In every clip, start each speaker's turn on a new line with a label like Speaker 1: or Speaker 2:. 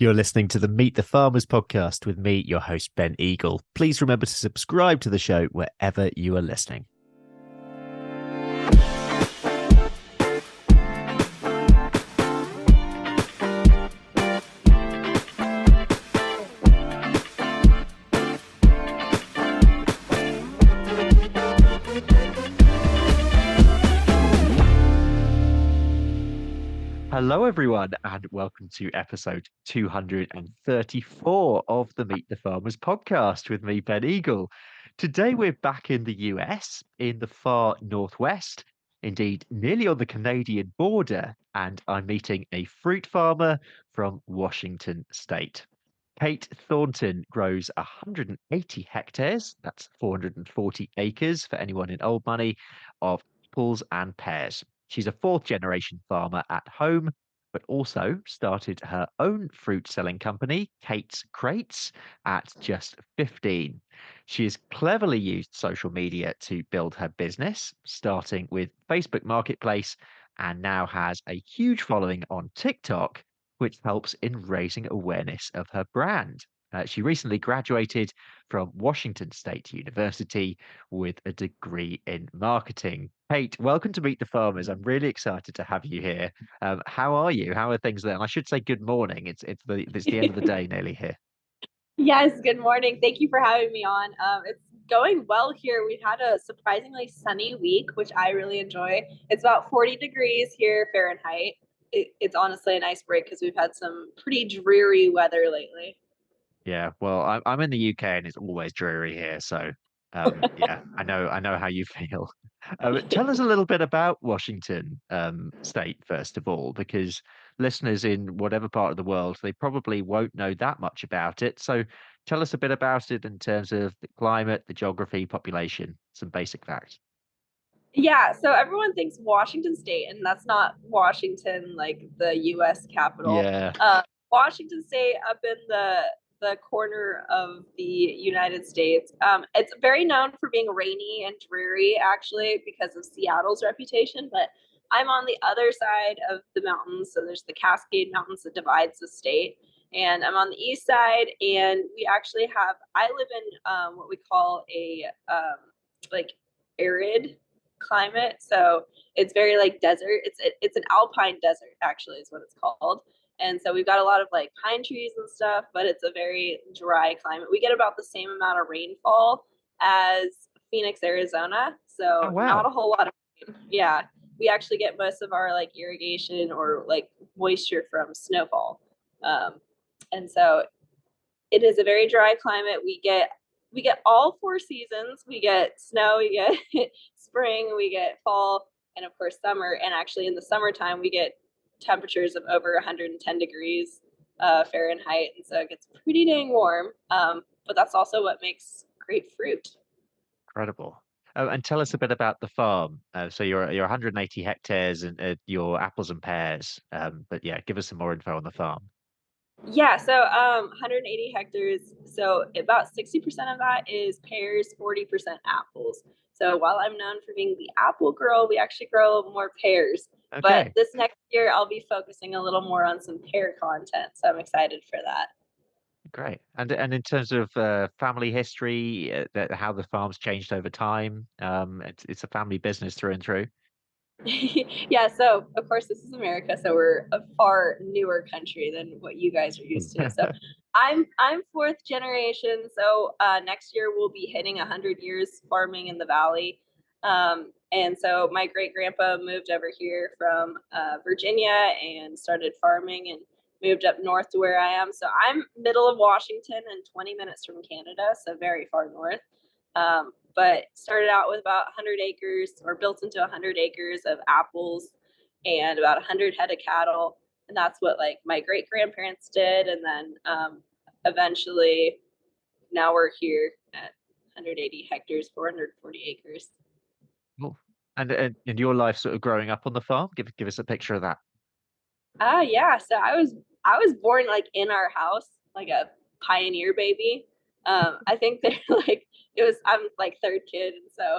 Speaker 1: You're listening to the Meet the Farmers podcast with me, your host, Ben Eagle. Please remember to subscribe to the show wherever you are listening. Hello, everyone, and welcome to episode 234 of the Meet the Farmers podcast with me, Ben Eagle. Today, we're back in the US, in the far northwest, indeed, nearly on the Canadian border, and I'm meeting a fruit farmer from Washington State. Kait Thornton grows 180 hectares, that's 440 acres for anyone in old money, of apples and pears. She's a fourth generation farmer at home, but also started her own fruit selling company, Kate's Crates, at just 15. She has cleverly used social media to build her business, starting with Facebook Marketplace, and now has a huge following on TikTok, which helps in raising awareness of her brand. She recently graduated from Washington State University with a degree in marketing. Kate, welcome to Meet the Farmers. I'm really excited to have you here. How are you? How are things there? And I should say good morning. It's the end of the day nearly here.
Speaker 2: Yes, good morning. Thank you for having me on. It's going well here. We've had a surprisingly sunny week, which I really enjoy. It's about 40 degrees here Fahrenheit. It's honestly a nice break because we've had some pretty dreary weather lately.
Speaker 1: Yeah, well, I'm in the UK and it's always dreary here, so yeah, I know how you feel. Tell us a little bit about Washington State first of all, because listeners in whatever part of the world they probably won't know that much about it. So tell us a bit about it in terms of the climate, the geography, population, some basic facts.
Speaker 2: Yeah, so everyone thinks Washington State, and that's not Washington like the U.S. capital.
Speaker 1: Yeah.
Speaker 2: Washington State up in the corner of the United States. It's very known for being rainy and dreary, actually, because of Seattle's reputation. But I'm on the other side of the mountains, so there's the Cascade Mountains that divides the state, and I'm on the east side. And we actually have. I live in what we call a like arid climate, so it's very like desert. It's an alpine desert, actually, is what it's called. And so we've got a lot of like pine trees and stuff, but it's a very dry climate. We get about the same amount of rainfall as Phoenix, Arizona.
Speaker 1: Oh
Speaker 2: So not
Speaker 1: wow.
Speaker 2: a whole lot of rain. Yeah. We actually get most of our like irrigation or like moisture from snowfall. Um, and so it is a very dry climate. We get all four seasons. We get snow, we get spring, we get fall, and of course summer. And actually, in the summertime, we get temperatures of over 110 degrees Fahrenheit, and so it gets pretty dang warm. But that's also what makes great fruit.
Speaker 1: Incredible. Oh, and tell us a bit about the farm. So you're 180 hectares and your apples and pears. But yeah, give us some more info on the farm.
Speaker 2: Yeah, so 180 hectares. So about 60% of that is pears, 40% apples. So while I'm known for being the apple girl, we actually grow more pears. But
Speaker 1: Okay,
Speaker 2: this next year, I'll be focusing a little more on some pear content. So I'm excited for that.
Speaker 1: great. And in terms of family history, how the farm's changed over time, it's a family business through and through.
Speaker 2: Yeah, so of course this is America, so we're a far newer country than what you guys are used to. So I'm fourth generation. So next year we'll be hitting 100 years farming in the valley. And so my great grandpa moved over here from Virginia and started farming and moved up north to where I am. So I'm middle of Washington and 20 minutes from Canada, so very far north. But started out with about 100 acres or built into 100 acres of apples and about 100 head of cattle. And that's what like my great grandparents did. And then eventually now we're here at 180 hectares, 440 acres.
Speaker 1: Cool. And your life sort of growing up on the farm, give us a picture of that.
Speaker 2: Yeah. So I was born like in our house, like a pioneer baby. I think they're like I'm like third kid, and so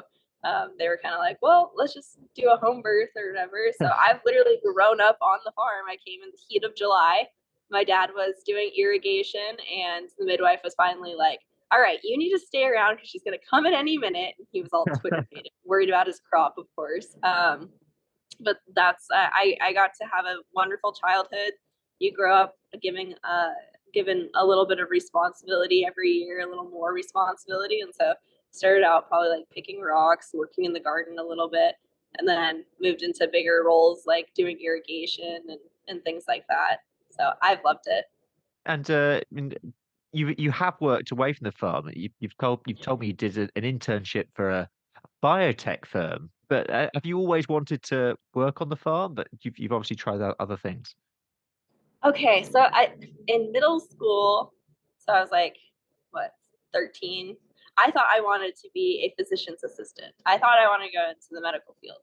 Speaker 2: they were kind of like, well, let's just do a home birth or whatever. So I've literally grown up on the farm. I came in the heat of July, my dad was doing irrigation, and the midwife was finally like, all right, you need to stay around because she's going to come at any minute. And he was all Twitter hated, worried about his crop, of course. But that's I got to have a wonderful childhood. You grow up given a little bit of responsibility every year, a little more responsibility, and so started out probably like picking rocks, working in the garden a little bit, and then moved into bigger roles like doing irrigation and things like that. So I've loved it.
Speaker 1: And I mean, you have worked away from the farm. You've told me you did an internship for a biotech firm, but have you always wanted to work on the farm? But you've obviously tried out other things.
Speaker 2: Okay, so I in middle school, so I was like, what, 13? I thought I wanted to be a physician's assistant. I thought I wanted to go into the medical field.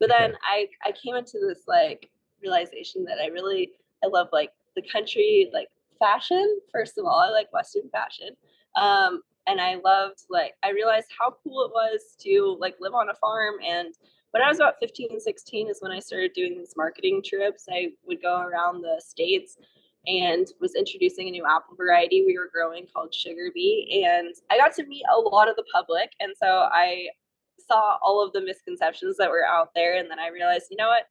Speaker 2: But then
Speaker 1: Okay.
Speaker 2: I came into this like realization that I love like the country like fashion. First of all, I like Western fashion. And I loved like I realized how cool it was to like live on a farm. And when I was about 15, 16 is when I started doing these marketing trips. I would go around the states and was introducing a new apple variety we were growing called Sugar Bee. And I got to meet a lot of the public. And so I saw all of the misconceptions that were out there. And then I realized, you know what?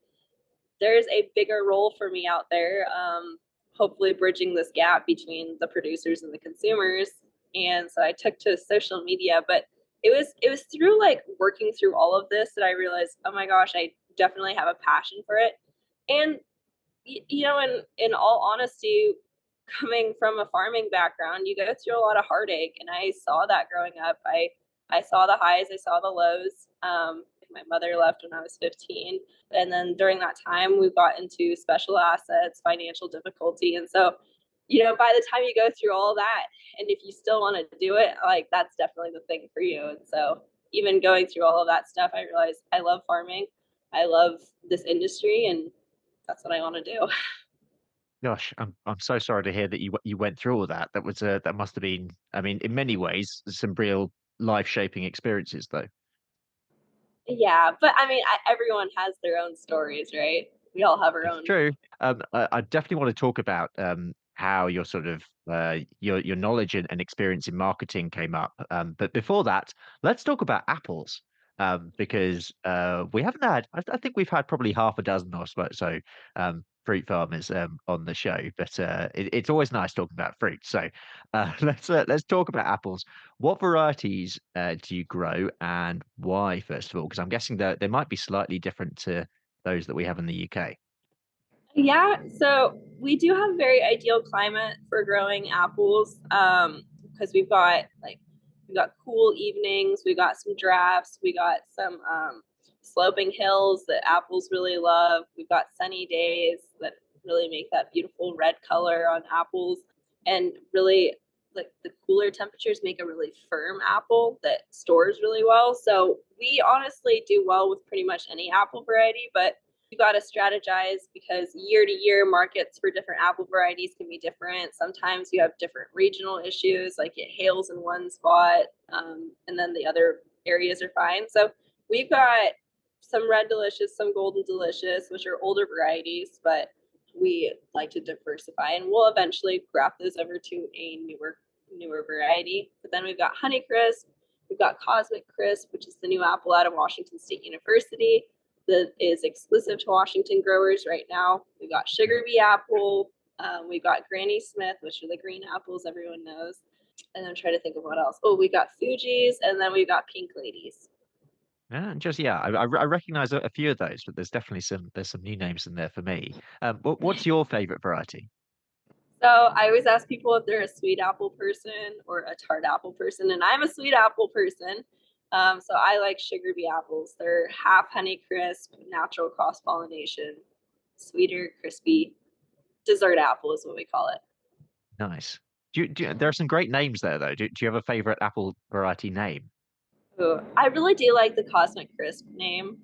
Speaker 2: There's a bigger role for me out there. Hopefully bridging this gap between the producers and the consumers. And so I took to social media, but it was through like working through all of this that I realized, oh my gosh, I definitely have a passion for it. And in all honesty, coming from a farming background, you go through a lot of heartache, and I saw that growing up. I saw the highs, I saw the lows. My mother left when I was 15, and then during that time, we got into special assets, financial difficulty, and so by the time you go through all that, and if you still want to do it, like that's definitely the thing for you. And so, even going through all of that stuff, I realized I love farming. I love this industry, and that's what I want to do.
Speaker 1: Gosh, I'm so sorry to hear that you went through all that. That must have been, I mean, in many ways, some real life-shaping experiences, though.
Speaker 2: Yeah, but I mean, everyone has their own stories, right? We all have our
Speaker 1: It's
Speaker 2: own.
Speaker 1: true. I definitely want to talk about how your sort of your knowledge and experience in marketing came up. But before that, let's talk about apples. Because we haven't had, I think we've had probably half a dozen or so fruit farmers on the show. But it's always nice talking about fruit. So let's talk about apples. What varieties do you grow, and why? First of all, because I'm guessing that they might be slightly different to those that we have in the UK.
Speaker 2: Yeah, so we do have very ideal climate for growing apples because we've got cool evenings, we got some drafts, we got some sloping hills that apples really love. We've got sunny days that really make that beautiful red color on apples, and really like the cooler temperatures make a really firm apple that stores really well. So we honestly do well with pretty much any apple variety, but you got to strategize because year to year markets for different apple varieties can be different. Sometimes you have different regional issues, like it hails in one spot, and then the other areas are fine. So we've got some red delicious, some golden delicious, which are older varieties, but we like to diversify, and we'll eventually graft those over to a newer variety. But then we've got Honey Crisp, we've got Cosmic Crisp, which is the new apple out of Washington State University that is exclusive to Washington growers right now. We've got Sugar Bee Apple. We've got Granny Smith, which are the green apples everyone knows. And I'm trying to think of what else. Oh, we got Fuji's, and then we've got Pink Ladies.
Speaker 1: Yeah, and just yeah, I recognize a few of those, but there's some new names in there for me. What's your favorite variety?
Speaker 2: So I always ask people if they're a sweet apple person or a tart apple person, and I'm a sweet apple person. So I like Sugar Bee apples. They're half Honey Crisp, natural cross pollination, sweeter, crispy dessert apple is what we call it.
Speaker 1: Nice. There are some great names there though. Do you have a favorite apple variety name?
Speaker 2: Ooh, I really do like the Cosmic Crisp name,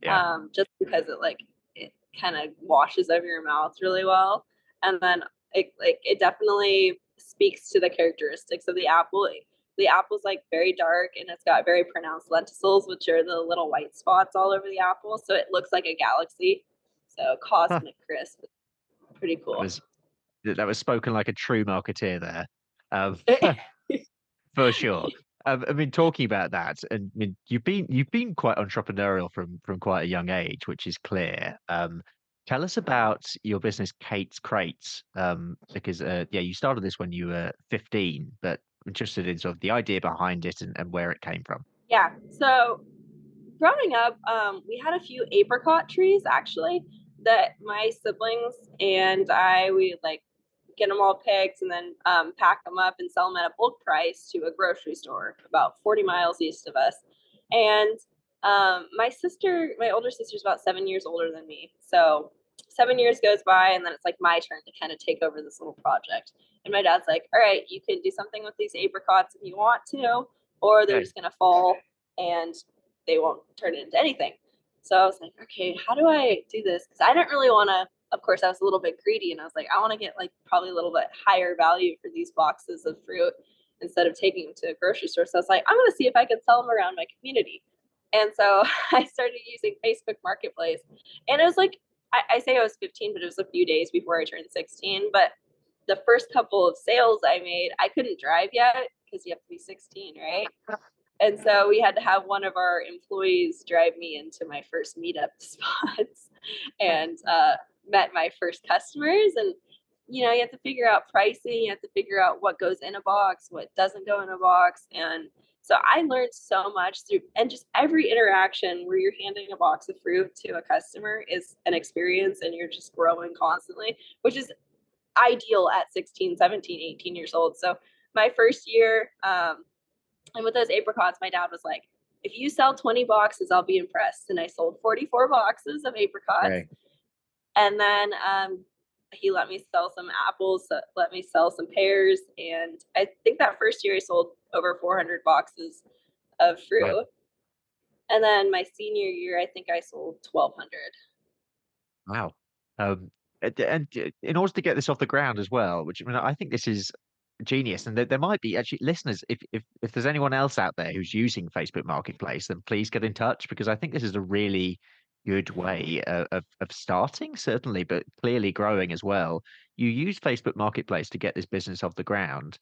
Speaker 1: Yeah.
Speaker 2: just because it kind of washes over your mouth really well, and then it definitely speaks to the characteristics of the apple. The apple's like very dark, and it's got very pronounced lenticels, which are the little white spots all over the apple, so it looks like a galaxy. So
Speaker 1: Huh.
Speaker 2: Cosmic Crisp, pretty
Speaker 1: That
Speaker 2: cool.
Speaker 1: was that was spoken like a true marketeer there. Um, for sure. I mean, talking about that, and I mean, you've been quite entrepreneurial from quite a young age, which is clear. Tell us about your business, Kate's Crates, because yeah, you started this when you were 15, but I'm interested in sort of the idea behind it and where it came from.
Speaker 2: Yeah. So growing up, we had a few apricot trees actually that my siblings and I we like get them all picked and then pack them up and sell them at a bulk price to a grocery store about 40 miles east of us. And my older sister's about 7 years older than me. So 7 years goes by, and then it's like my turn to kind of take over this little project. And my dad's like, "All right, you can do something with these apricots if you want to, or they're
Speaker 1: Okay.
Speaker 2: just gonna fall and they won't turn it into anything." So I was like, "Okay, how do I do this?" Because I didn't really want to. Of course, I was a little bit greedy, and I was like, "I want to get like probably a little bit higher value for these boxes of fruit instead of taking them to a grocery store." So I was like, "I'm going to see if I can sell them around my community." And so I started using Facebook Marketplace, and it was like I say I was 15, but it was a few days before I turned 16. But the first couple of sales I made, I couldn't drive yet because you have to be 16, right? And so we had to have one of our employees drive me into my first meetup spots and met my first customers. And, you have to figure out pricing, you have to figure out what goes in a box, what doesn't go in a box. And so I learned so much through, and just every interaction where you're handing a box of fruit to a customer is an experience and you're just growing constantly, which is ideal at 16, 17, 18 years old. So my first year, and with those apricots, my dad was like, "If you sell 20 boxes, I'll be impressed." And I sold 44 boxes of apricots.
Speaker 1: Okay.
Speaker 2: And then he let me sell some apples, let me sell some pears. And I think that first year I sold over 400 boxes of
Speaker 1: Wow.
Speaker 2: fruit. And then my senior year, I think I sold 1,200.
Speaker 1: Wow. In order to get this off the ground as well, which I mean, I think this is genius, and there might be actually listeners. If there's anyone else out there who's using Facebook Marketplace, then please get in touch because I think this is a really good way of starting, certainly, but clearly growing as well. You use Facebook Marketplace to get this business off the ground.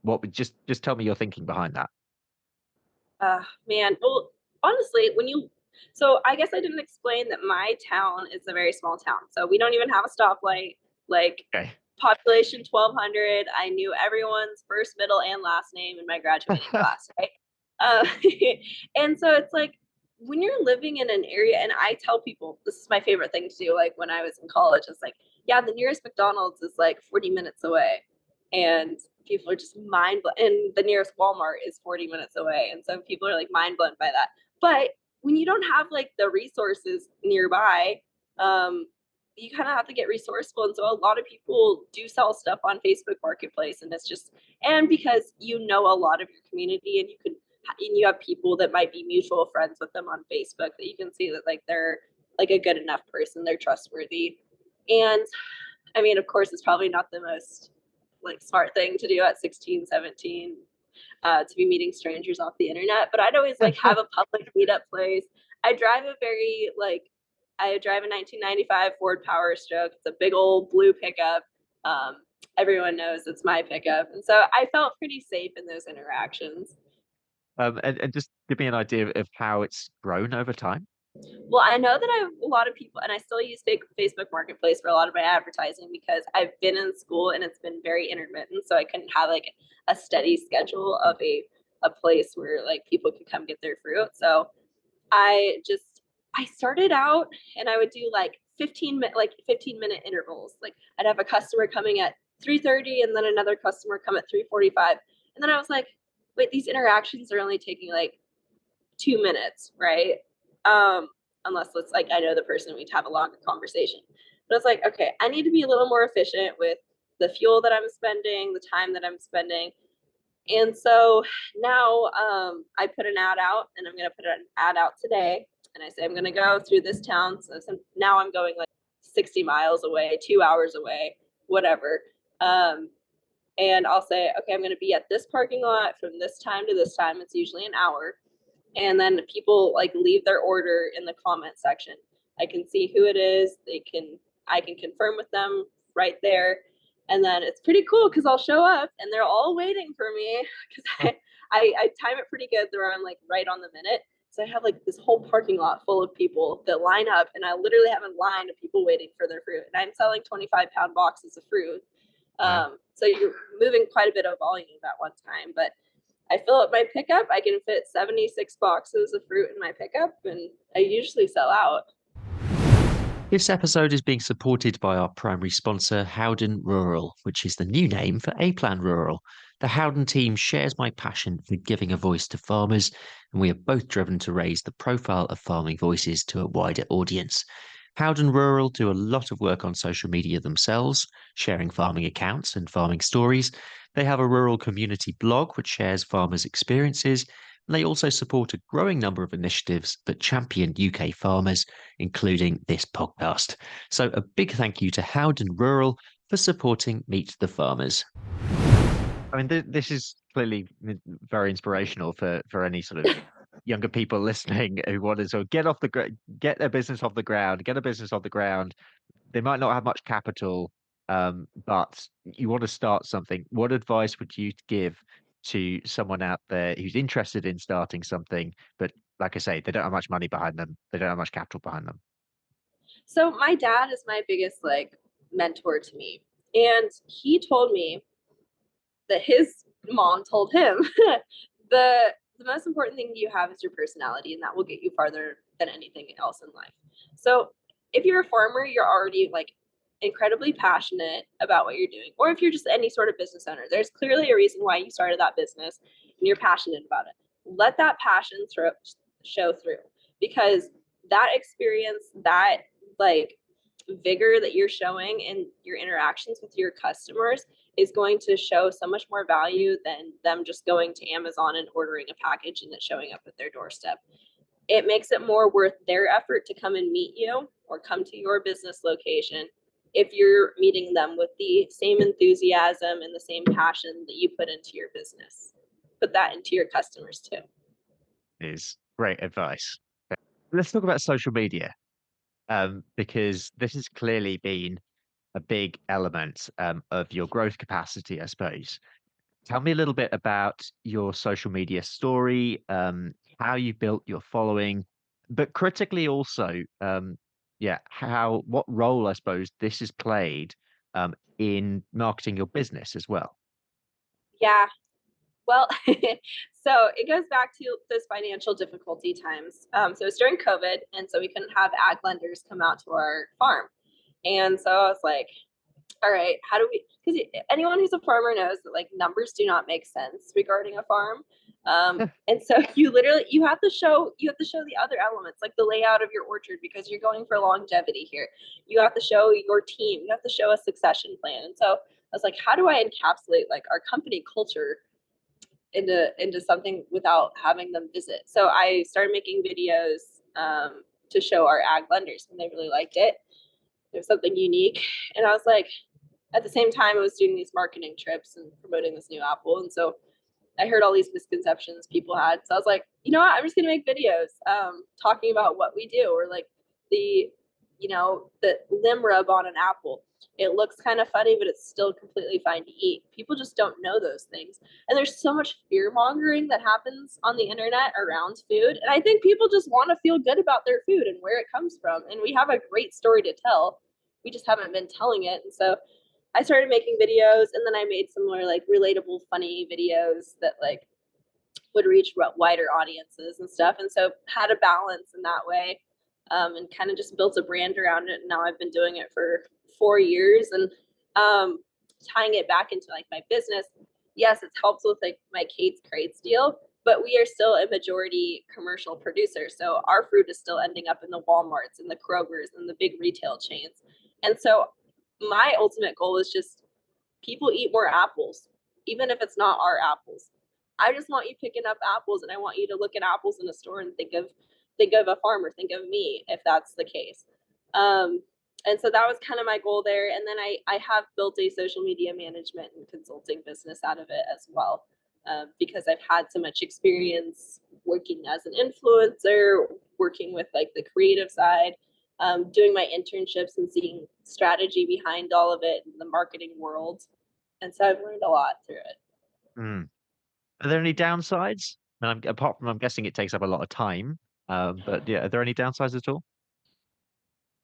Speaker 1: What would just tell me your thinking behind that?
Speaker 2: Man, well, honestly, so I guess I didn't explain that my town is a very small town. So we don't even have a stoplight. Like
Speaker 1: Okay.
Speaker 2: population 1,200. I knew everyone's first, middle, and last name in my graduating class, right? Uh, and so it's like when you're living in an area, and I tell people this is my favorite thing to do. Like when I was in college, it's like, yeah, the nearest McDonald's is like 40 minutes away, and people are just mind blown. And the nearest Walmart is 40 minutes away, and so people are like mind blown by that. But when you don't have like the resources nearby, um, you kind of have to get resourceful. And so a lot of people do sell stuff on Facebook Marketplace, and it's just, and because you know a lot of your community, and you have people that might be mutual friends with them on Facebook that you can see that like they're like a good enough person, they're trustworthy. And I mean, of course, it's probably not the most like smart thing to do at 16, 17, to be meeting strangers off the internet. But I'd always like have a public meetup place. I drive a very like I drive a 1995 Ford Power Stroke. It's a big old blue pickup. Um, Everyone knows it's my pickup, and so I felt pretty safe in those interactions.
Speaker 1: And just give me an idea of how it's grown over time.
Speaker 2: Well, I know that I have a lot of people, and I still use Facebook Marketplace for a lot of my advertising because I've been in school and it's been very intermittent. So I couldn't have like a steady schedule of a place where like people could come get their fruit. So I started out and I would do like 15-minute intervals. Like I'd have a customer coming at 3:30 and then another customer come at 3:45. And then I was like, wait, these interactions are only taking like 2 minutes, right? Um, Unless it's like I know the person, we'd have a longer conversation. But it's like, okay, I need to be a little more efficient with the fuel that I'm spending, the time that I'm spending. And so now I put an ad out, and I'm going to put an ad out today. And I say, I'm going to go through this town. So now I'm going like 60 miles away, 2 hours away, whatever. Um, and I'll say, okay, I'm going to be at this parking lot from this time to this time. It's usually an hour. And then people like leave their order in the comment section. I can see who it is. I can confirm with them right there. And then it's pretty cool because I'll show up and they're all waiting for me because I time it pretty good. They're on like right on the minute. So I have like this whole parking lot full of people that line up, and I literally have a line of people waiting for their fruit. And I'm selling 25-pound boxes of fruit.
Speaker 1: Wow.
Speaker 2: So you're moving quite a bit of volume at one time. But I fill up my pickup. I can fit 76 boxes of fruit in my pickup, and I usually sell out.
Speaker 1: This episode is being supported by our primary sponsor, Howden Rural, which is the new name for A Plan Rural. The Howden team shares my passion for giving a voice to farmers, and we are both driven to raise the profile of farming voices to a wider audience. Howden Rural do a lot of work on social media themselves, sharing farming accounts and farming stories. They have a rural community blog which shares farmers' experiences, and they also support a growing number of initiatives that champion UK farmers, including this podcast. So a big thank you to Howden Rural for supporting Meet the Farmers. I mean, this is clearly very inspirational for any sort of younger people listening who want to sort of get their business off the ground, get a business off the ground. They might not have much capital, but you want to start something. What advice would you give to someone out there who's interested in starting something, but like I say, they don't have much money behind them, they don't have much capital behind them?
Speaker 2: So my dad is my biggest like mentor to me. And he told me that his mom told him the most important thing you have is your personality, and that will get you farther than anything else in life. So if you're a farmer, you're already like incredibly passionate about what you're doing. Or if you're just any sort of business owner, there's clearly a reason why you started that business and you're passionate about it. Let that passion show through, because that experience, that like vigor that you're showing in your interactions with your customers is going to show so much more value than them just going to Amazon and ordering a package and it showing up at their doorstep. It makes it more worth their effort to come and meet you or come to your business location if you're meeting them with the same enthusiasm and the same passion that you put into your business. Put that into your customers too.
Speaker 1: Is great advice. Let's talk about social media, because this has clearly been a big element of your growth capacity, I suppose. Tell me a little bit about your social media story, how you built your following, but critically also, yeah, what role I suppose this has played in marketing your business as well.
Speaker 2: Yeah. Well, so it goes back to those financial difficulty times. So it's during COVID, and so we couldn't have ag lenders come out to our farm. And so I was like, all right, how do we, because anyone who's a farmer knows that like numbers do not make sense regarding a farm. And so you have to show the other elements, like the layout of your orchard, because you're going for longevity here. You have to show your team, you have to show a succession plan. And so I was like, how do I encapsulate like our company culture into something without having them visit? So I started making videos to show our ag lenders, and they really liked it. There's something unique. And I was like, at the same time, I was doing these marketing trips and promoting this new apple. And so I heard all these misconceptions people had. So I was like, you know what? I'm just going to make videos talking about what we do, or like the, the limb rub on an apple. It looks kind of funny, but it's still completely fine to eat. People just don't know those things. And there's so much fear mongering that happens on the internet around food. And I think people just want to feel good about their food and where it comes from. And we have a great story to tell. We just haven't been telling it. And so I started making videos, and then I made some more like relatable, funny videos that like would reach wider audiences and stuff. And so had a balance in that way, and kind of just built a brand around it. And now I've been doing it for 4 years, and tying it back into like my business. Yes, it's helped with like my Kate's Crates deal, but we are still a majority commercial producer. So our fruit is still ending up in the Walmarts and the Krogers and the big retail chains. And so my ultimate goal is just people eat more apples, even if it's not our apples. I just want you picking up apples, and I want you to look at apples in a store and think of a farmer, think of me if that's the case. Um, and so that was kind of my goal there. And then I have built a social media management and consulting business out of it as well, because I've had so much experience working as an influencer, working with like the creative side. doing my internships and seeing strategy behind all of it in the marketing world. And so I've learned a lot through it.
Speaker 1: Mm. Are there any downsides? And apart from, I'm guessing it takes up a lot of time. But yeah, are there any downsides at all?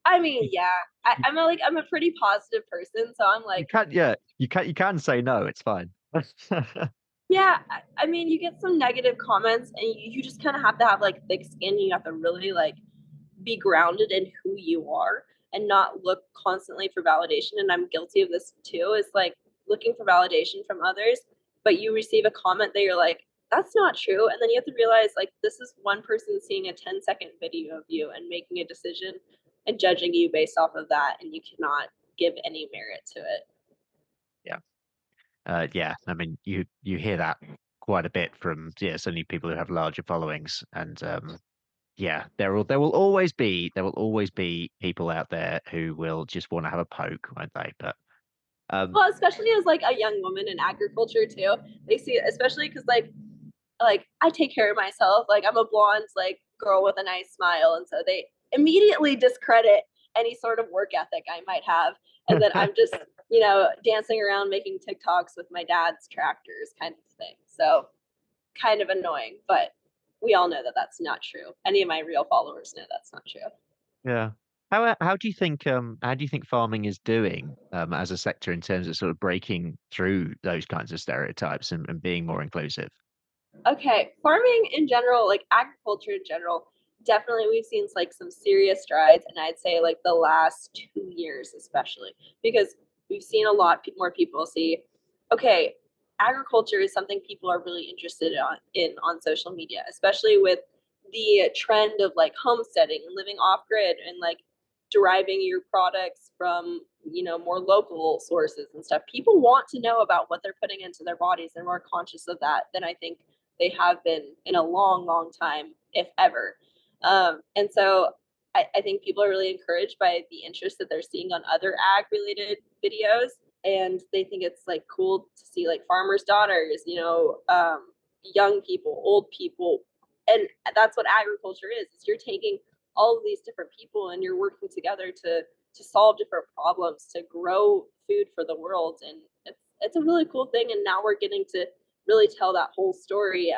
Speaker 2: I mean,
Speaker 1: You,
Speaker 2: yeah,
Speaker 1: you,
Speaker 2: I'm a pretty positive person, so I'm
Speaker 1: you
Speaker 2: like,
Speaker 1: can't, yeah, you can say no. It's fine.
Speaker 2: yeah, I mean, you get some negative comments, and you just kind of have to have like thick skin. You have to really like be grounded in who you are and not look constantly for validation. And I'm guilty of this too. Is like looking for validation from others, but you receive a comment that you're like, that's not true. And then you have to realize like this is one person seeing a 10-second video of you and making a decision and judging you based off of that. And you cannot give any merit to it.
Speaker 1: Yeah. Yeah. I mean, you hear that quite a bit from, yeah, certainly people who have larger followings, and yeah, there will always be people out there who will just want to have a poke, won't they? But um,
Speaker 2: Well, especially as like a young woman in agriculture too. They see it, especially because like I take care of myself. Like I'm a blonde like girl with a nice smile, and so they immediately discredit any sort of work ethic I might have. And then I'm just dancing around making TikToks with my dad's tractors, kind of thing. So kind of annoying, but we all know that that's not true. Any of my real followers know that's not true.
Speaker 1: yeah. How do you think farming is doing as a sector in terms of sort of breaking through those kinds of stereotypes and being more inclusive?
Speaker 2: Okay, farming in general, like agriculture in general, definitely we've seen like some serious strides, and I'd say like the last 2 years especially because we've seen a lot more people see, okay, agriculture is something people are really interested on social media, especially with the trend of like homesteading and living off grid and like deriving your products from more local sources and stuff. People want to know about what they're putting into their bodies and more conscious of that than I think they have been in a long, long time, if ever. And so I think people are really encouraged by the interest that they're seeing on other ag related videos. And they think it's like cool to see like farmers' daughters, young people, old people. And that's what agriculture is you're taking all of these different people and you're working together to solve different problems, to grow food for the world. And it's a really cool thing. And now we're getting to really tell that whole story.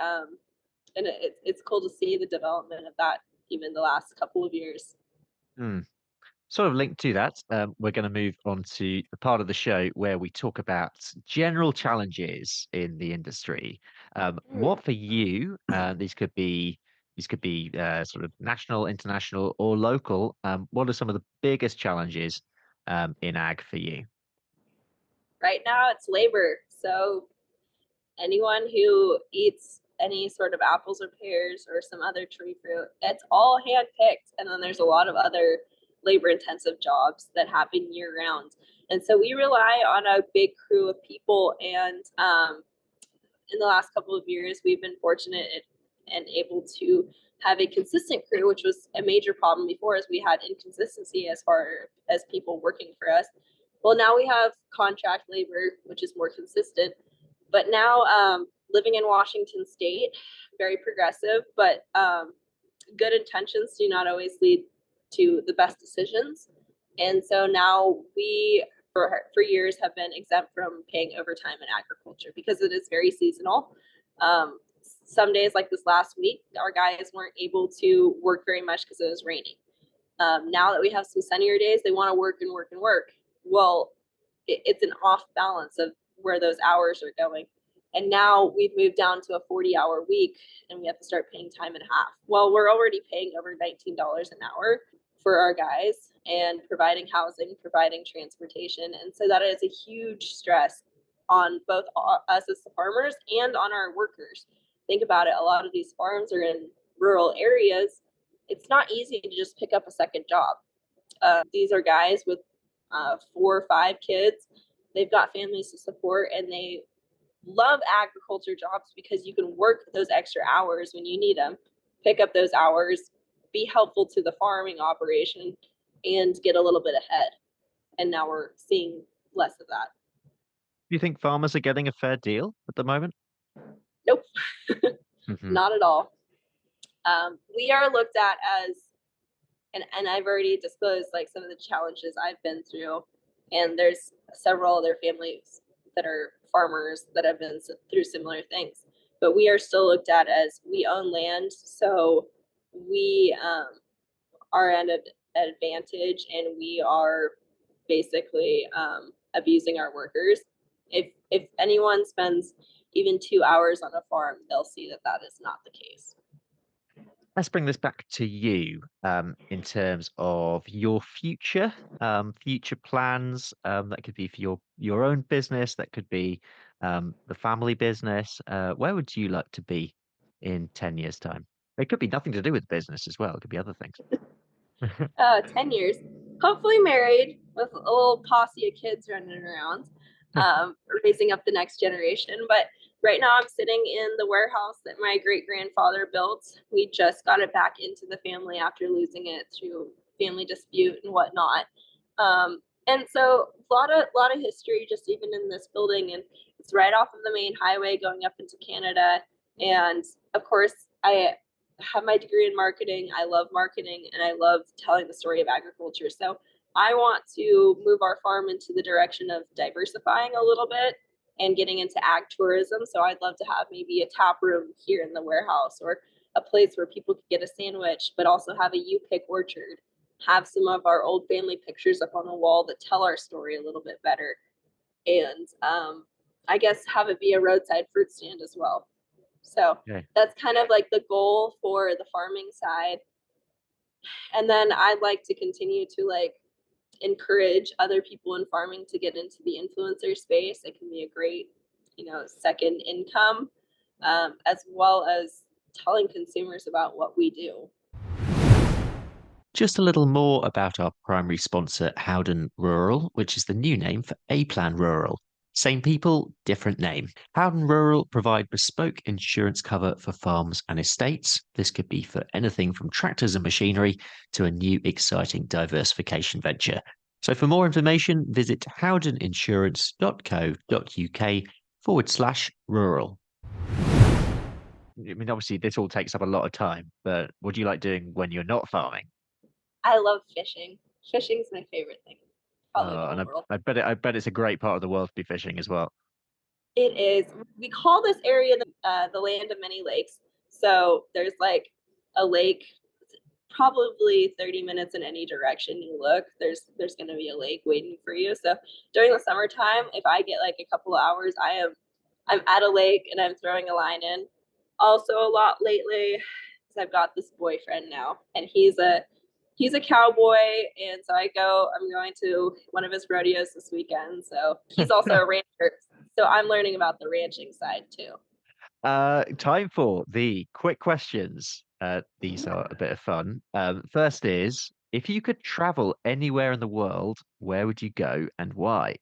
Speaker 2: And it's cool to see the development of that even the last couple of years.
Speaker 1: Hmm. Sort of linked to that, we're going to move on to the part of the show where we talk about general challenges in the industry. What for you? These could be sort of national, international, or local. What are some of the biggest challenges in ag for you?
Speaker 2: Right now, it's labor. So anyone who eats any sort of apples or pears or some other tree fruit, it's all hand picked. And then there's a lot of other labor intensive jobs that happen year round. And so we rely on a big crew of people. And in the last couple of years, we've been fortunate and able to have a consistent crew, which was a major problem before, as we had inconsistency as far as people working for us. Well, now we have contract labor, which is more consistent. But now, living in Washington State, very progressive, but good intentions do not always lead to the best decisions. And so now we, for years, have been exempt from paying overtime in agriculture because it is very seasonal. Some days, like this last week, our guys weren't able to work very much because it was raining. Now that we have some sunnier days, they want to work and work and work. Well, it's an off balance of where those hours are going. And now we've moved down to a 40-hour week and we have to start paying time and a half. Well, we're already paying over $19 an hour for our guys and providing housing, providing transportation. And so that is a huge stress on both us as the farmers and on our workers. Think about it. A lot of these farms are in rural areas. It's not easy to just pick up a second job. These are guys with 4 or 5 kids. They've got families to support and they love agriculture jobs because you can work those extra hours when you need them, pick up those hours, be helpful to the farming operation, and get a little bit ahead. And now we're seeing less of that.
Speaker 1: Do you think farmers are getting a fair deal at the moment?
Speaker 2: Nope,
Speaker 1: Hmm.
Speaker 2: not at all. We are looked at as And I've already disclosed like some of the challenges I've been through, and there's several other families that are farmers that have been through similar things. But we are still looked at as we own land, so we are at an advantage, and we are basically abusing our workers. If anyone spends even 2 hours on a farm, they'll see that that is not the case.
Speaker 1: Let's bring this back to you in terms of your future plans. That could be for your own business. That could be the family business. Where would you like to be in 10 years' time? It could be nothing to do with business as well. It could be other things.
Speaker 2: 10 years, hopefully married with a little posse of kids running around, raising up the next generation. But right now, I'm sitting in the warehouse that my great grandfather built. We just got it back into the family after losing it through family dispute and whatnot. And so a lot of history just even in this building, and it's right off of the main highway going up into Canada. And of course, I have my degree in marketing. I love marketing and I love telling the story of agriculture. So I want to move our farm into the direction of diversifying a little bit and getting into ag tourism. So I'd love to have maybe a tap room here in the warehouse, or a place where people could get a sandwich, but also have a U pick orchard, have some of our old family pictures up on the wall that tell our story a little bit better. And I guess have it be a roadside fruit stand as well. So
Speaker 1: Yeah.
Speaker 2: that's kind of like the goal for the farming side. And then I'd like to continue to like encourage other people in farming to get into the influencer space. It can be a great, second income, as well as telling consumers about what we do.
Speaker 1: Just a little more about our primary sponsor, Howden Rural, which is the new name for A Plan Rural. Same people, different name. Howden Rural provide bespoke insurance cover for farms and estates. This could be for anything from tractors and machinery to a new exciting diversification venture. So for more information, visit howdeninsurance.co.uk/rural. I mean, obviously, this all takes up a lot of time, but what do you like doing when you're not farming?
Speaker 2: I love fishing. Fishing's my favorite thing, probably in the
Speaker 1: And
Speaker 2: whole world.
Speaker 1: I bet it's a great part of the world to be fishing as well.
Speaker 2: It is. We call this area the land of many lakes. So there's like a lake probably 30 minutes in any direction you look. There's going to be a lake waiting for you. So during the summertime, if I get like a couple of hours, I'm at a lake and I'm throwing a line in. Also a lot lately, because I've got this boyfriend now, and he's a cowboy, and so I'm going to one of his rodeos this weekend. So he's also a rancher. So I'm learning about the ranching side too.
Speaker 1: Time for the quick questions. These are a bit of fun. First is, if you could travel anywhere in the world, where would you go and why?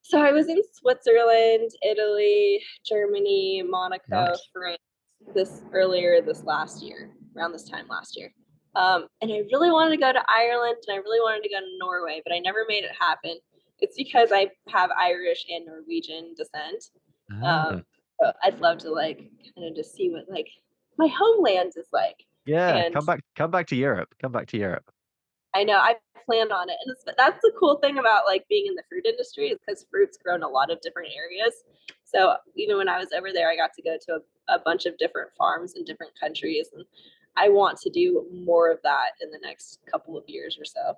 Speaker 2: So I was in Switzerland, Italy, Germany, Monaco,
Speaker 1: Nice.
Speaker 2: France this last year, around this time last year. And I really wanted to go to Ireland and I really wanted to go to Norway, but I never made it happen. It's because I have Irish and Norwegian descent.
Speaker 1: Ah,
Speaker 2: Um, so I'd love to like kind of just see what like my homeland is like.
Speaker 1: yeah,
Speaker 2: And
Speaker 1: come back to Europe. Come back to Europe.
Speaker 2: I know I planned on it, and that's the cool thing about like being in the fruit industry is because fruit's grown a lot of different areas. So even when I was over there, I got to go to a bunch of different farms in different countries, and I want to do more of that in the next couple of years or so.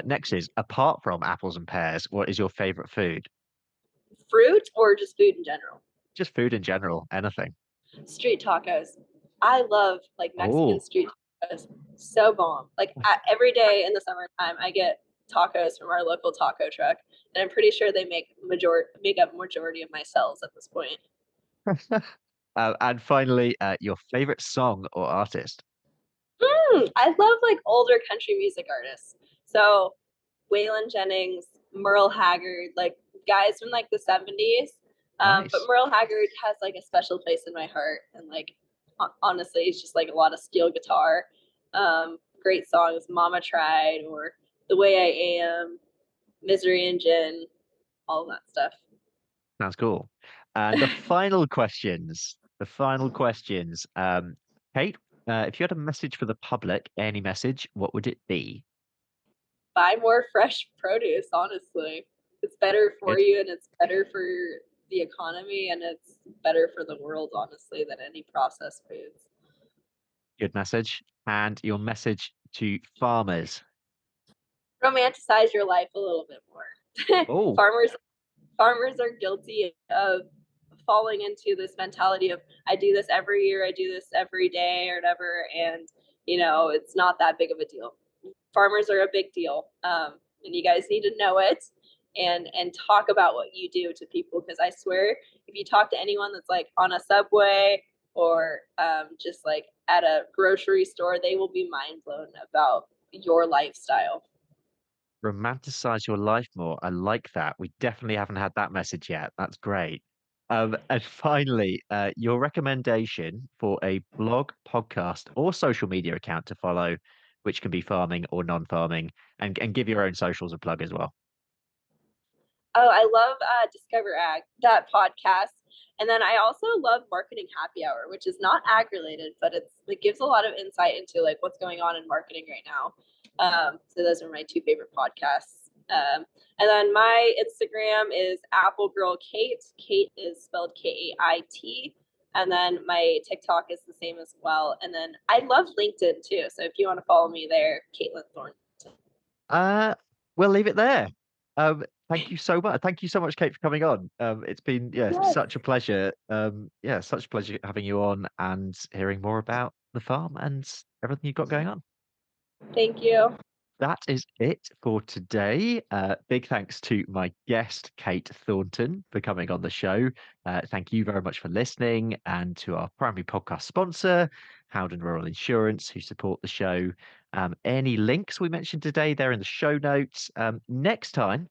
Speaker 1: Next is, apart from apples and pears, what is your favorite food?
Speaker 2: Fruit or just food in general?
Speaker 1: Just food in general, anything.
Speaker 2: Street tacos. I love like Mexican
Speaker 1: Oh,
Speaker 2: street tacos. So bomb. Like every day in the summertime, I get tacos from our local taco truck, and I'm pretty sure they make up majority of my sales at this point.
Speaker 1: and finally, your favorite song or artist?
Speaker 2: I love like older country music artists. So Waylon Jennings, Merle Haggard, like guys from like the 70s. But
Speaker 1: Nice.
Speaker 2: Merle Haggard has like a special place in my heart. And like, honestly, it's just like a lot of steel guitar. Great songs, Mama Tried, or The Way I Am, Misery and Gin, all that stuff.
Speaker 1: Sounds cool. And the final questions. The final questions. Kate, If you had a message for the public, any message, what would it be?
Speaker 2: Buy more fresh produce, honestly. It's better for
Speaker 1: Good,
Speaker 2: you and it's better for the economy and it's better for the world, honestly, than any processed foods.
Speaker 1: good message. And your message to farmers.
Speaker 2: Romanticize your life a little bit more.
Speaker 1: Oh,
Speaker 2: Farmers are guilty of falling into this mentality of I do this every year, I do this every day or whatever, and it's not that big of a deal. Farmers are a big deal, and you guys need to know it and talk about what you do to people because I swear if you talk to anyone that's like on a subway or just like at a grocery store, they will be mind blown about your lifestyle.
Speaker 1: romanticize your life more. I like that. We definitely haven't had that message yet. That's great. And finally, your recommendation for a blog, podcast, or social media account to follow, which can be farming or non-farming, and give your own socials a plug as well.
Speaker 2: Oh, I love Discover Ag, that podcast. And then I also love Marketing Happy Hour, which is not ag related, but it gives a lot of insight into like what's going on in marketing right now. So those are my two favorite podcasts. And then my Instagram is Apple Girl Kate. Kate is spelled Kait. And then my TikTok is the same as well. And then I love LinkedIn too. So if you want to follow me there, Caitlin Thornton.
Speaker 1: Uh, we'll leave it there. Thank you so much. Thank you so much, Kate, for coming on. It's been
Speaker 2: Yes.
Speaker 1: such a pleasure. Such a pleasure having you on and hearing more about the farm and everything you've got going on.
Speaker 2: Thank you.
Speaker 1: That is it for today. Big thanks to my guest, Kate Thornton, for coming on the show. Thank you very much for listening, and to our primary podcast sponsor, Howden Rural Insurance, who support the show. Any links we mentioned today, they're in the show notes. Next time,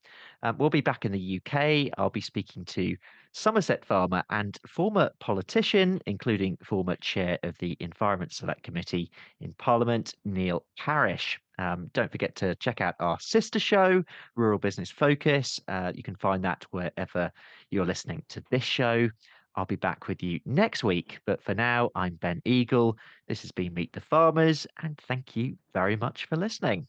Speaker 1: we'll be back in the UK. I'll be speaking to Somerset farmer and former politician, including former chair of the Environment Select Committee in Parliament, Neil Parish. Don't forget to check out our sister show, Rural Business Focus. You can find that wherever you're listening to this show. I'll be back with you next week. But for now, I'm Ben Eagle. This has been Meet the Farmers, and thank you very much for listening.